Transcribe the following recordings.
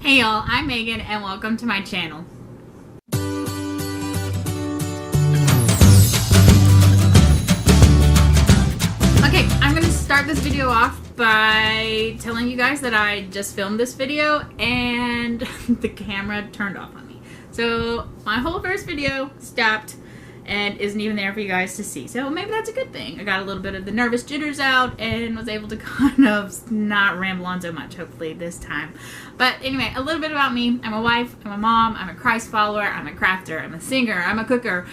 Hey y'all, I'm Megan and welcome to my channel. Okay, I'm going to start this video off by telling you guys that I just filmed this video and the camera turned off on me. So my whole first video stopped and isn't even there for you guys to see. So maybe that's a good thing. I got a little bit of the nervous jitters out and was able to kind of not ramble on so much, hopefully this time. But anyway, a little bit about me. I'm a wife, I'm a mom, I'm a Christ follower, I'm a crafter, I'm a singer, I'm a cooker,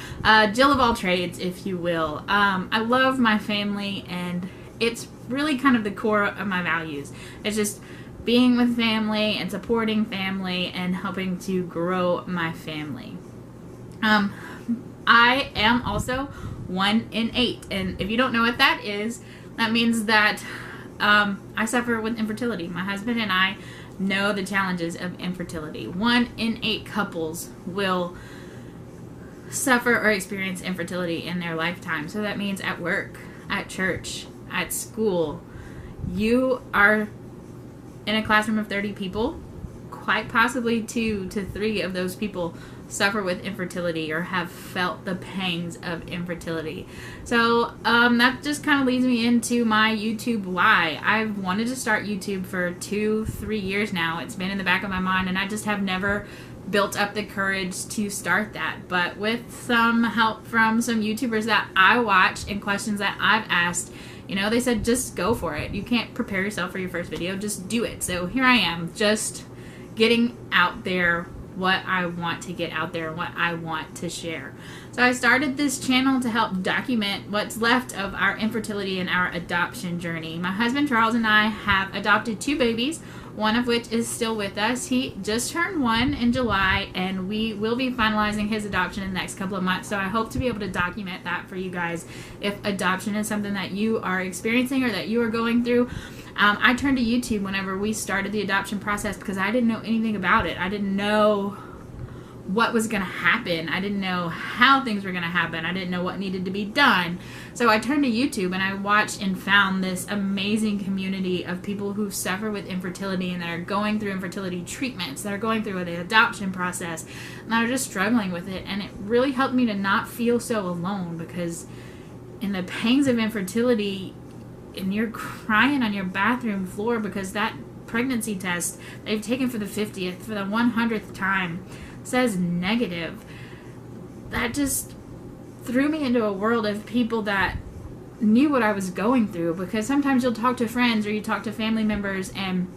Jill of all trades, if you will. I love my family, and it's really kind of the core of my values. It's just being with family and supporting family and helping to grow my family. I am also 1 in 8, and if you don't know what that is, that means that I suffer with infertility. My husband and I know the challenges of infertility. 1 in 8 couples will suffer or experience infertility in their lifetime. So that means at work, at church, at school, you are in a classroom of 30 people, quite possibly 2 to 3 of those people suffer with infertility or have felt the pangs of infertility. So that just kind of leads me into my YouTube why. I've wanted to start YouTube for 2-3 years now. It's been in the back of my mind, and I just have never built up the courage to start that. But with some help from some YouTubers that I watch and questions that I've asked, you know, they said just go for it. You can't prepare yourself for your first video, just do it. So here I am, just getting out there what I want to get out there and what I want to share. So I started this channel to help document what's left of our infertility and our adoption journey. My husband Charles and I have adopted 2 babies, one of which is still with us. He just turned 1 in July, and we will be finalizing his adoption in the next couple of months. So I hope to be able to document that for you guys if adoption is something that you are experiencing or that you are going through. I turned to YouTube whenever we started the adoption process because I didn't know anything about it. I didn't know what was going to happen. I didn't know how things were going to happen. I didn't know what needed to be done. So I turned to YouTube and I watched and found this amazing community of people who suffer with infertility and that are going through infertility treatments, that are going through the adoption process, and that are just struggling with it. And it really helped me to not feel so alone, because in the pangs of infertility, and you're crying on your bathroom floor because that pregnancy test they've taken for the 50th, for the 100th time says negative. That just threw me into a world of people that knew what I was going through, because sometimes you'll talk to friends or you talk to family members and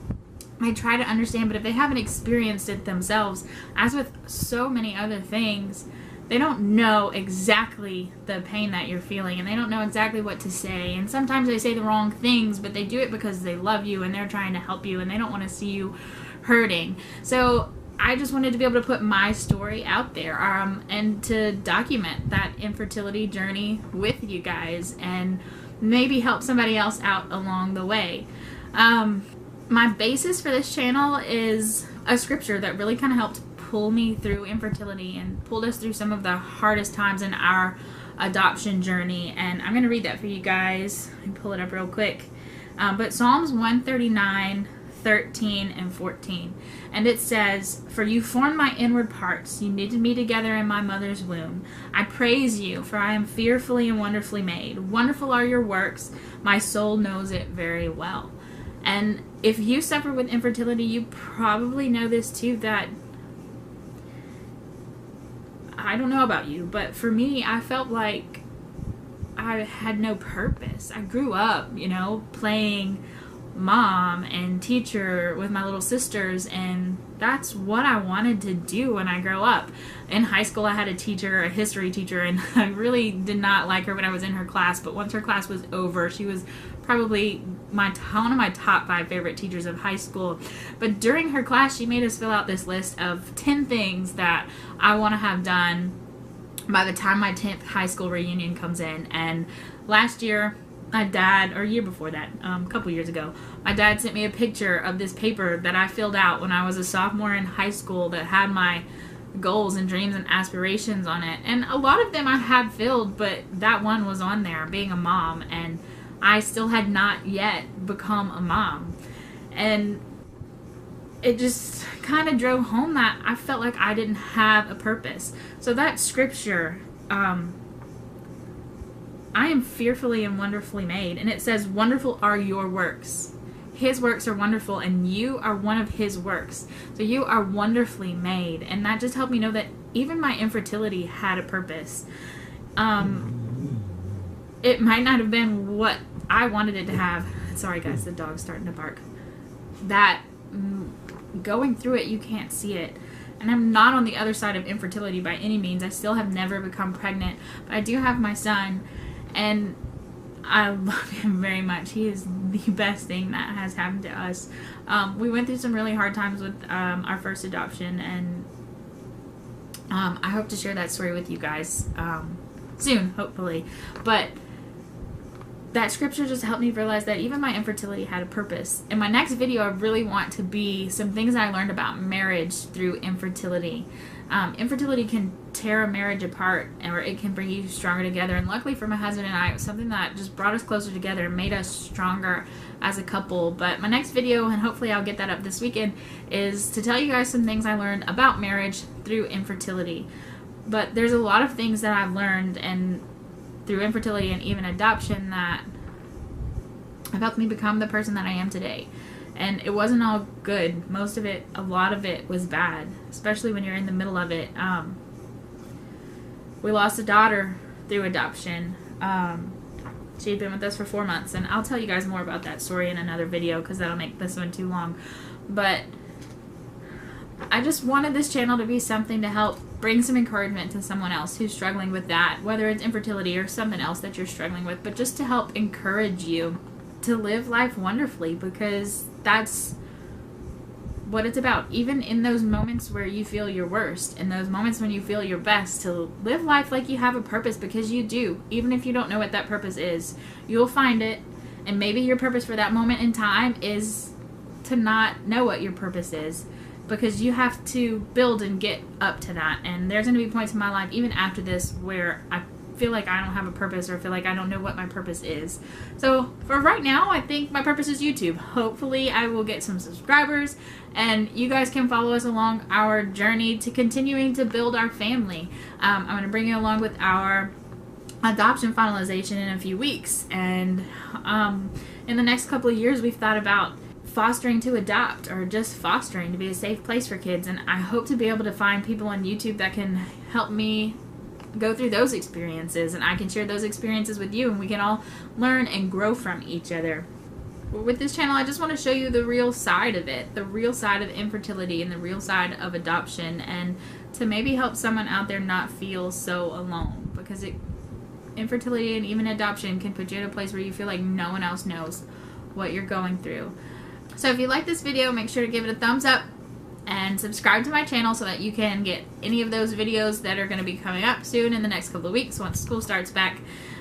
I try to understand, but if they haven't experienced it themselves, as with so many other things, they don't know exactly the pain that you're feeling, and they don't know exactly what to say. And sometimes they say the wrong things, but they do it because they love you and they're trying to help you and they don't want to see you hurting. So I just wanted to be able to put my story out there and to document that infertility journey with you guys and maybe help somebody else out along the way. My basis for this channel is a scripture that really kind of helped pull me through infertility and pulled us through some of the hardest times in our adoption journey. And I'm going to read that for you guys. Let me pull it up real quick. But Psalms 139, 13 and 14. And it says, "For you formed my inward parts. You knitted me together in my mother's womb. I praise you, for I am fearfully and wonderfully made. Wonderful are your works. My soul knows it very well." And if you suffer with infertility, you probably know this too, that I don't know about you, but for me, I felt like I had no purpose. I grew up, you know, playing mom and teacher with my little sisters, and that's what I wanted to do when I grow up. In high school, I had a teacher, a history teacher, and I really did not like her when I was in her class, but once her class was over, she was probably one of my top 5 favorite teachers of high school. But during her class, she made us fill out this list of 10 things that I want to have done by the time my 10th high school reunion comes in. And last year, my dad, or year before that, a couple years ago, my dad sent me a picture of this paper that I filled out when I was a sophomore in high school that had my goals and dreams and aspirations on it. And a lot of them I had filled, but that one was on there, being a mom, and I still had not yet become a mom. And it just kind of drove home that I felt like I didn't have a purpose. So that scripture, I am fearfully and wonderfully made. And it says, wonderful are your works. His works are wonderful, and you are one of his works. So you are wonderfully made. And that just helped me know that even my infertility had a purpose. It might not have been what I wanted it to have. Sorry guys, the dog's starting to bark. That going through it, you can't see it. And I'm not on the other side of infertility by any means. I still have never become pregnant. But I do have my son, and I love him very much. He is the best thing that has happened to us. We went through some really hard times with our first adoption, and I hope to share that story with you guys soon, hopefully. But that scripture just helped me realize that even my infertility had a purpose. In my next video, I really want to be some things I learned about marriage through infertility. Infertility can tear a marriage apart, or it can bring you stronger together. And luckily for my husband and I, it was something that just brought us closer together and made us stronger as a couple. But my next video, and hopefully I'll get that up this weekend, is to tell you guys some things I learned about marriage through infertility. But there's a lot of things that I've learned and through infertility and even adoption that have helped me become the person that I am today. And it wasn't all good. Most of it, a lot of it was bad, especially when you're in the middle of it. We lost a daughter through adoption. She had been with us for 4 months, and I'll tell you guys more about that story in another video because that'll make this one too long. But I just wanted this channel to be something to help bring some encouragement to someone else who's struggling with that, whether it's infertility or something else that you're struggling with, but just to help encourage you to live life wonderfully, because that's what it's about. Even in those moments where you feel your worst, in those moments when you feel your best, to live life like you have a purpose, because you do. Even if you don't know what that purpose is, you'll find it. And maybe your purpose for that moment in time is to not know what your purpose is, because you have to build and get up to that. And there's going to be points in my life, even after this, where I feel like I don't have a purpose, or feel like I don't know what my purpose is. So for right now, I think my purpose is YouTube. Hopefully I will get some subscribers, and you guys can follow us along our journey to continuing to build our family. I'm going to bring you along with our adoption finalization in a few weeks. And in the next couple of years, we've thought about fostering to adopt, or just fostering to be a safe place for kids. And I hope to be able to find people on YouTube that can help me go through those experiences, and I can share those experiences with you, and we can all learn and grow from each other. With this channel, I just want to show you the real side of it, the real side of infertility and the real side of adoption, and to maybe help someone out there not feel so alone, because infertility and even adoption can put you in a place where you feel like no one else knows what you're going through. So if you like this video, make sure to give it a thumbs up and subscribe to my channel so that you can get any of those videos that are going to be coming up soon in the next couple of weeks once school starts back.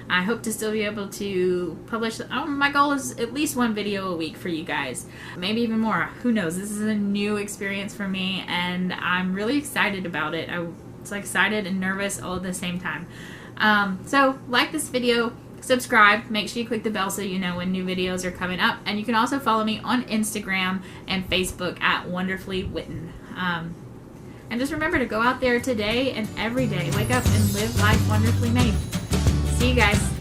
I hope to still be able to publish. My goal is at least one video a week for you guys, maybe even more. Who knows? This is a new experience for me, and I'm really excited about it. I'm so excited and nervous all at the same time. So like this video, subscribe, make sure you click the bell so you know when new videos are coming up, and you can also follow me on Instagram and Facebook at Wonderfully Witten. And just remember to go out there today and every day, wake up and live life wonderfully made. See you guys.